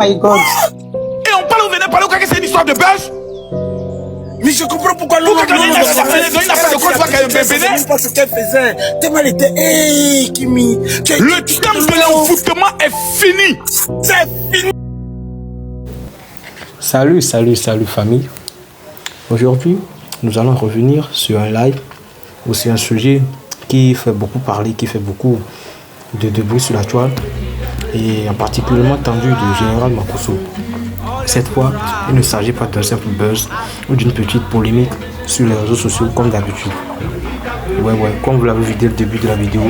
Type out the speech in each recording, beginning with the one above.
My God. Et on parle, on venait parler au cas que c'est une histoire de buzz. Mais je comprends pourquoi l'homme a une affaire de quoi, tu vois qu'elle est béné. Je sais pas ce qu'elle faisait. Tellement elle était, hey, Kimi. Le temps de l'envoûtement est fini. C'est fini. Salut famille. Aujourd'hui, nous allons revenir sur un live ou sur un sujet qui fait beaucoup parler, qui fait beaucoup de bruit sur la toile et en particulièrement tendu du général Makosso. Cette fois, il ne s'agit pas d'un simple buzz ou d'une petite polémique sur les réseaux sociaux comme d'habitude. Comme vous l'avez vu dès le début de la vidéo,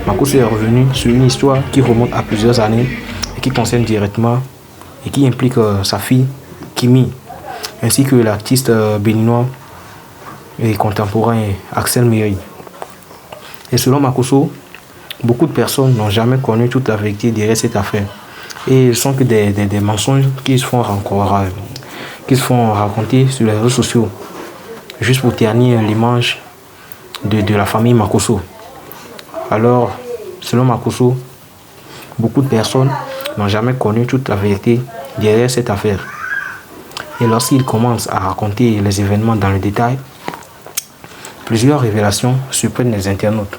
Makosso est revenu sur une histoire qui remonte à plusieurs années et qui concerne directement et qui implique sa fille Kimi, ainsi que l'artiste béninois et contemporain Axel Miri. Et selon Makosso, beaucoup de personnes n'ont jamais connu toute la vérité derrière cette affaire. Et ils sont que des mensonges qui se font raconter sur les réseaux sociaux, juste pour ternir l'image de la famille Makosso. Alors, selon Makosso, beaucoup de personnes n'ont jamais connu toute la vérité derrière cette affaire. Et lorsqu'il commence à raconter les événements dans le détail, plusieurs révélations surprennent les internautes.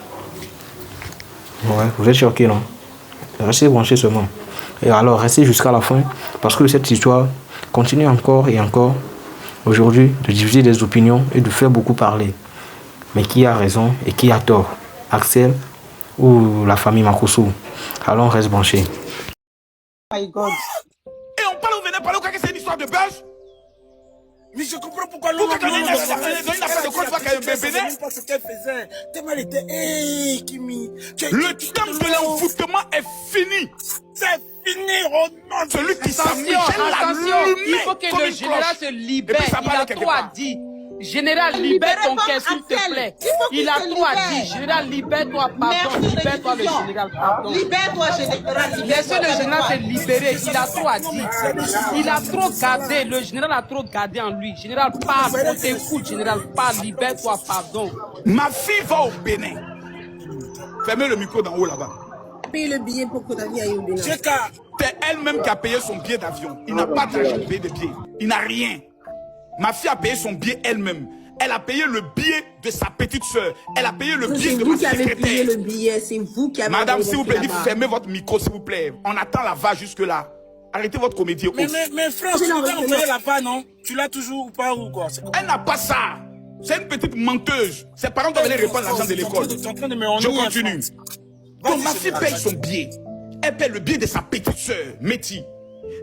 Ouais, vous êtes choqués, non? Restez branchés seulement. Et alors, restez jusqu'à la fin, parce que cette histoire continue encore et encore, aujourd'hui, de diviser des opinions et de faire beaucoup parler. Mais qui a raison et qui a tort? Axel ou la famille Makosso? Alors, reste branché. My God. Et on parle, on venait parler au cas que c'est une histoire de buzz. Mais je comprends pourquoi l'homme a une affaire de quoi, tu vois qu'elle est béné. Je sais pas ce qu'elle faisait. Tellement elle était, hey, Kimi. Le temps de l'envoûtement est fini. C'est fini, oh non. Celui qui s'amuse, il faut que le général se libère. Il a trop à dire. Général, libère ton cœur, s'il te plaît. Il a trop à dire. Général, libère-toi, pardon. Libère-toi, le général, pardon. Libère-toi, général. Laissez le général se libérer. Il a trop à dire. Il a trop gardé. Le général a trop gardé en lui. Général, parle. On t'écoute, général, parle. Libère-toi, pardon. Ma fille va au Bénin. Fermez le micro d'en haut là-bas. Paye le billet pour que ta vie aille au Bénin. C'est elle-même qui a payé son billet d'avion. Il n'a pas d'argent pour payer des billets. Il n'a rien. Ma fille a payé son billet elle-même. Elle a payé le billet de sa petite soeur. Elle a payé le billet de ma secrétaire. C'est vous qui avez payé le billet. C'est vous qui avez. Madame, s'il vous plaît, fermez votre micro, s'il vous plaît. On attend la va jusque-là. Arrêtez votre comédie. Mais frère, tu l'as envoyé là-bas, non? Tu l'as toujours ou pas ou quoi? Elle n'a pas ça. C'est une petite menteuse. Ses parents doivent aller répondre l'argent de l'école. Je continue. Donc ma fille paye son billet. Elle paye le billet de sa petite soeur, Métis.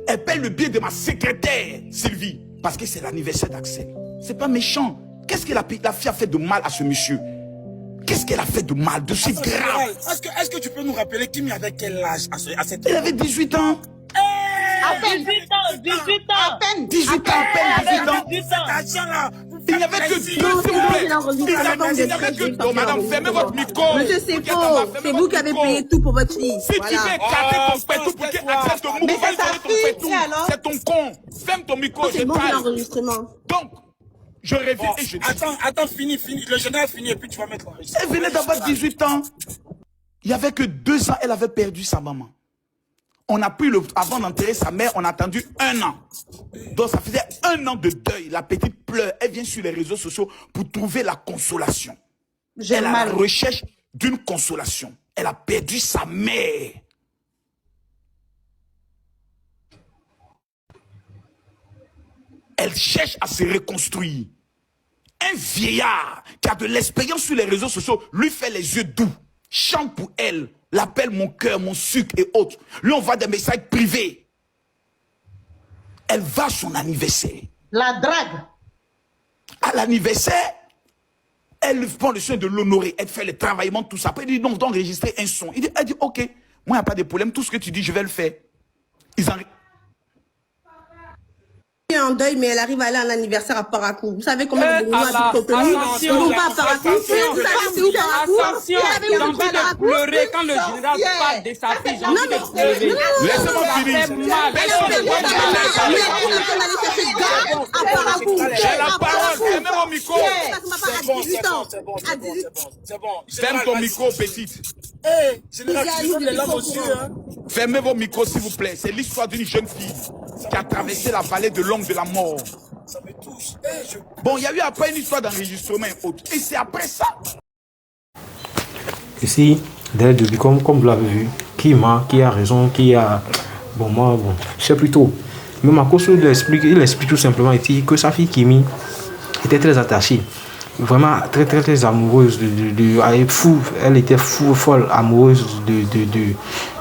Elle paye le billet de ma secrétaire, Sylvie. Parce que c'est l'anniversaire d'Axel. C'est pas méchant. Qu'est-ce que la fille a fait de mal à ce monsieur? Qu'est-ce qu'elle a fait de mal, de si grave? Est-ce que tu peux nous rappeler Kimi avait quel âge à cette Elle avait 18 ans. À peine 18 ans. 18 ans. À peine. 18 ans, à peine 18 ans. Il n'y avait que deux, s'il vous plaît. Il n'y avait que deux. Madame, fermez votre micro. Monsieur, c'est faux. C'est vous qui avez payé tout pour votre fille. Si tu veux écarter ton pétou pour qu'elle accepte ton mouvement, c'est ton con. Ferme ton micro, je C'est bon parle. l'enregistrement. Donc, je reviens et je dis. Attends, fini. Le général finit et puis tu vas mettre l'enregistrement. Elle venait d'avoir 18 ans. Il n'y avait que 2 ans, elle avait perdu sa maman. On a pris avant d'enterrer sa mère, on a attendu 1 an. Donc ça faisait 1 an de deuil. La petite pleure. Elle vient sur les réseaux sociaux pour trouver la consolation. Elle a la recherche d'une consolation. Elle a perdu sa mère. Elle cherche à se reconstruire. Un vieillard qui a de l'expérience sur les réseaux sociaux lui fait les yeux doux. Chante pour elle. L'appelle mon cœur, mon sucre et autres. Lui envoie des messages privés. Elle va à son anniversaire. La drague. À l'anniversaire, elle prend le soin de l'honorer. Elle fait le travaillement, tout ça. Après, elle dit non, d'enregistrer un son. Elle dit ok, moi, il n'y a pas de problème. Tout ce que tu dis, je vais le faire. Elle est en deuil, mais elle arrive à aller à un anniversaire à Parakou. Vous savez comment le Bourgogne a tout obtenu? Ils vont pas à Parakou. Vous savez c'est où Parakou? Attention, j'ai envie de pleurer quand le général parle de sa fille. J'ai envie de pleurer. Laissez-moi finir. J'ai la parole. Fermez mon micro. C'est bon. Ferme ton micro, petite. Eh, général, tu fermes les lames aussi, hein. Fermez vos micros, s'il vous plaît. C'est l'histoire d'une jeune fille qui a traversé la vallée de l'ombre de la mort. Ça me touche. Bon, il y a eu après une histoire d'enregistrement et autres. Et c'est après ça. Ici, dès le début, comme vous l'avez vu, qui a raison, qui a... Bon, moi, bon, je sais plutôt. Mais Makosso, il explique tout simplement ici que sa fille Kimi était très attachée. Vraiment très amoureuse elle était folle amoureuse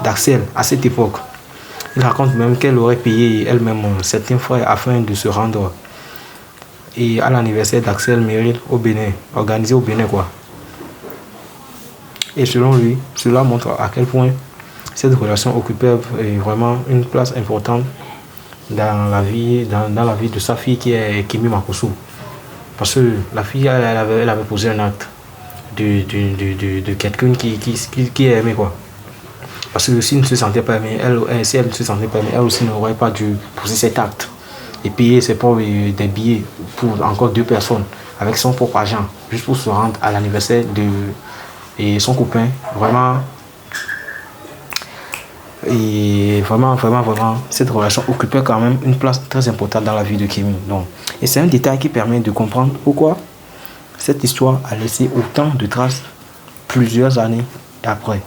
d'Axel à cette époque. Il raconte même qu'elle aurait payé elle-même certains frais afin de se rendre et à l'anniversaire d'Axel Meryl au Bénin, organisé au Bénin quoi. Et selon lui, cela montre à quel point cette relation occupait vraiment une place importante dans la vie de sa fille qui est Kimi Makosso. Parce que la fille, elle avait posé un acte de quelqu'un qui est aimé quoi. Parce que s'il ne se sentait pas aimé, si elle ne se sentait pas aimée, elle aussi n'aurait pas dû poser cet acte et payer ses propres des billets pour encore 2 personnes avec son propre argent, juste pour se rendre à l'anniversaire de son copain. Vraiment, cette relation occupait quand même une place très importante dans la vie de Kimi. Donc, et c'est un détail qui permet de comprendre pourquoi cette histoire a laissé autant de traces plusieurs années après.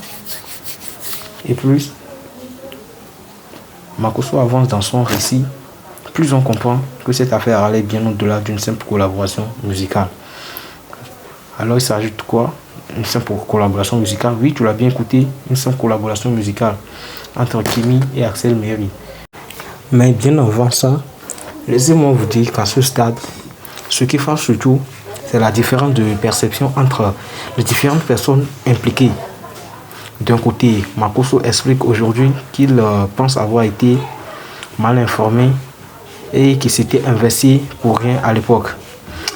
Et plus Makosso avance dans son récit, plus on comprend que cette affaire allait bien au-delà d'une simple collaboration musicale. Alors il s'agit de quoi? Une simple collaboration musicale? Oui, tu l'as bien écouté, une simple collaboration musicale entre Kimi et Axel Meryl. Mais bien avant ça, laissez-moi vous dire qu'à ce stade, ce qui fâche surtout, c'est la différence de perception entre les différentes personnes impliquées. D'un côté, Makosso explique aujourd'hui qu'il pense avoir été mal informé et qu'il s'était investi pour rien à l'époque.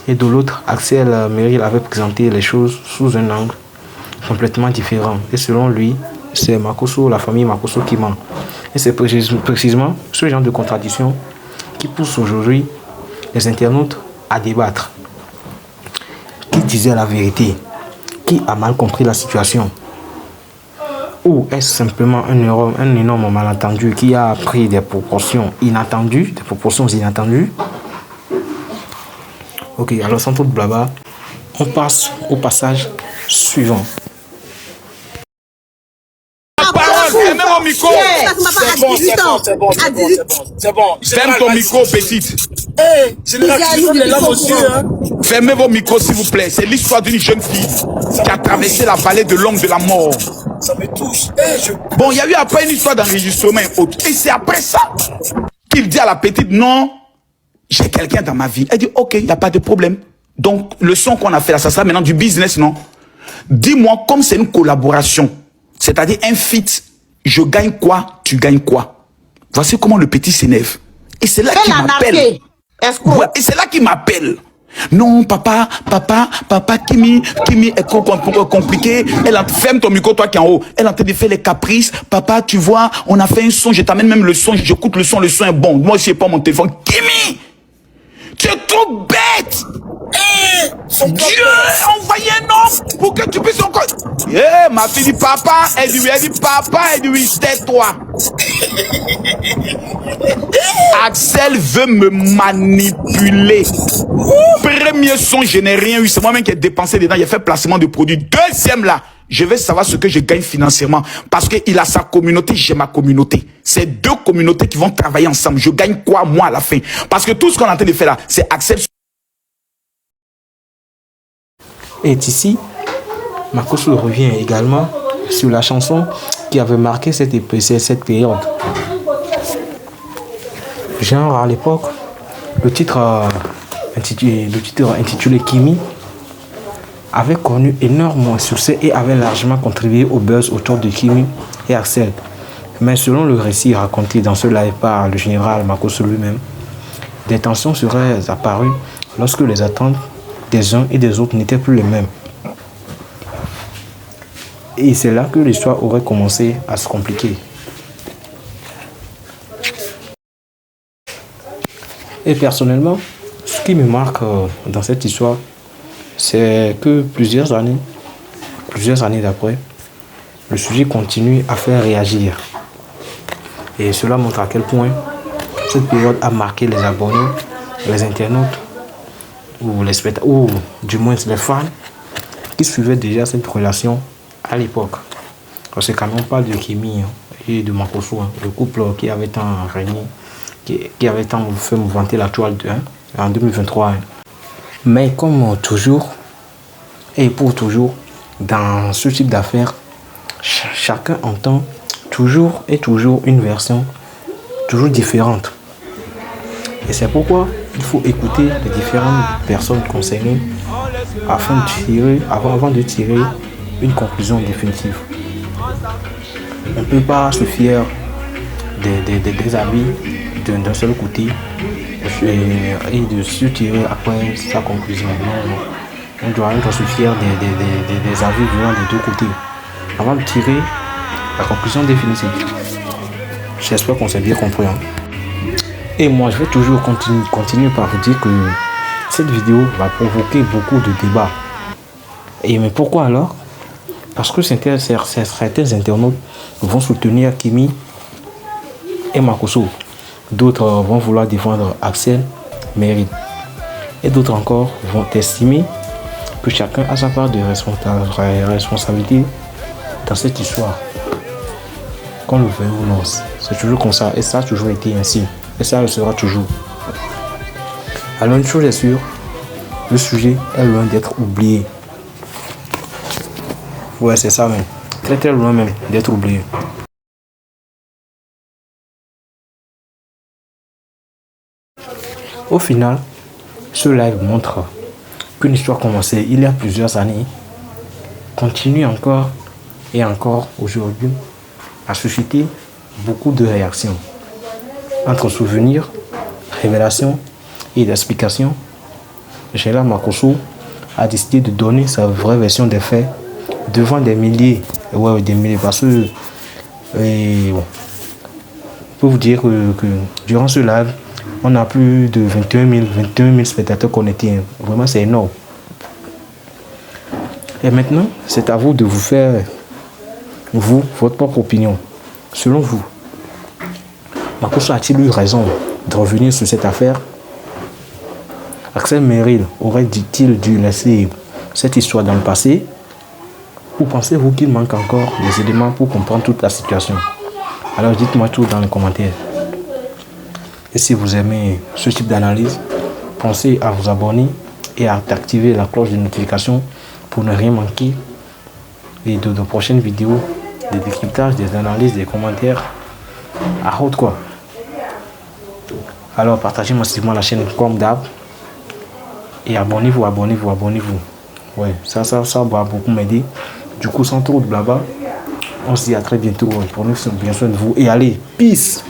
Et de l'autre, Axel Meryl avait présenté les choses sous un angle complètement différent. Et selon lui, c'est Makosso, la famille Makosso qui ment. Et c'est précisément ce genre de contradiction qui pousse aujourd'hui les internautes à débattre. Qui disait la vérité? Qui a mal compris la situation? Ou est-ce simplement un énorme malentendu qui a pris des proportions inattendues, Ok, alors sans trop de blabla, on passe au passage suivant. Fermez mon micro. C'est bon. Ferme ton micro, petite. Eh, général, tu fermes les lames aussi, hein. Fermez vos micros, s'il vous plaît. C'est l'histoire d'une jeune fille qui a traversé la vallée de l'ombre de la mort. Ça me touche. Bon, il y a eu après une histoire d'enregistrement et autres. Et c'est après ça qu'il dit à la petite, non, j'ai quelqu'un dans ma vie. Elle dit, ok, il n'y a pas de problème. Donc, le son qu'on a fait là, ça sera maintenant du business, non? Dis-moi, comme c'est une collaboration, c'est-à-dire un feat, je gagne quoi, tu gagnes quoi? Voici comment le petit s'énerve. Et c'est là qu'il m'appelle. Ouais, et c'est là qu'il m'appelle. Non, papa, Kimi est compliqué. Ferme ton micro, toi qui es en haut. Elle est en train de faire les caprices. Papa, tu vois, on a fait un son, je t'amène même le son, j'écoute le son est bon. Moi aussi, j'ai pas mon téléphone. Kimi, tu es trop bête. Dieu a envoyé un homme pour que tu puisses encore... ma fille dit papa, elle dit papa, elle dit oui, tais-toi. Axel veut me manipuler. Premier son, je n'ai rien eu, c'est moi-même qui ai dépensé dedans, j'ai fait placement de produits. Deuxième là, je vais savoir ce que je gagne financièrement. Parce qu'il a sa communauté, j'ai ma communauté. C'est 2 communautés qui vont travailler ensemble. Je gagne quoi moi à la fin? Parce que tout ce qu'on est en train de faire là, c'est Axel. Et ici, Makosso revient également sur la chanson qui avait marqué cette période. Genre à l'époque, le titre intitulé Kimi avait connu énormément de succès et avait largement contribué au buzz autour de Kimi et Axel. Mais selon le récit raconté dans ce live par le général Makosso lui-même, des tensions seraient apparues lorsque les attentes des uns et des autres n'étaient plus les mêmes. Et c'est là que l'histoire aurait commencé à se compliquer. Et personnellement, ce qui me marque dans cette histoire, c'est que plusieurs années d'après, le sujet continue à faire réagir. Et cela montre à quel point cette période a marqué les abonnés, les internautes, ou les spectateurs, ou du moins les fans qui suivaient déjà cette relation à l'époque. Parce que quand on parle de Kimi et de Makosso, le couple qui avait tant régné, qui avait tant fait vanter la toile en 2023. Mais comme toujours, et pour toujours, dans ce type d'affaires, chacun entend toujours une version toujours différente. Et c'est pourquoi il faut écouter les différentes personnes concernées avant de tirer une conclusion définitive. On ne peut pas se fier des avis d'un seul côté et de se tirer après sa conclusion. Non. On doit se fier des avis venant des deux côtés avant de tirer la conclusion définitive. J'espère qu'on s'est bien compris. Et moi, je vais toujours continuer par vous dire que cette vidéo va provoquer beaucoup de débats. Et mais pourquoi alors? Parce que certains internautes vont soutenir Kimi et Makosso. D'autres vont vouloir défendre Axel Meryl. Et d'autres encore vont estimer que chacun a sa part de responsabilité dans cette histoire. Qu'on le veuille ou non, c'est toujours comme ça. Et ça a toujours été ainsi. Et ça le sera toujours. Alors une chose est sûre, le sujet est loin d'être oublié. Ouais, c'est ça même. Très très loin même d'être oublié. Au final, ce live montre qu'une histoire commencée il y a plusieurs années continue encore et encore aujourd'hui à susciter beaucoup de réactions. Entre souvenirs, révélations et explications, Gérald Makosso a décidé de donner sa vraie version des faits devant des milliers, parce que on peut vous dire que durant ce live, on a plus de 21 000 spectateurs connectés. Vraiment, c'est énorme. Et maintenant, c'est à vous de vous faire, votre propre opinion. Selon vous, Makosso a-t-il eu raison de revenir sur cette affaire? Axel Meryl aurait-il dû laisser cette histoire dans le passé? Ou pensez-vous qu'il manque encore des éléments pour comprendre toute la situation? Alors dites-moi tout dans les commentaires. Et si vous aimez ce type d'analyse, pensez à vous abonner et à activer la cloche de notification pour ne rien manquer et de prochaines vidéos, des décryptages, des analyses, des commentaires à haute quoi. Alors partagez massivement la chaîne comme d'hab et abonnez-vous. Ouais, ça va beaucoup m'aider. Du coup, sans trop de blabla, on se dit à très bientôt. Prenez bien soin de vous et allez, peace.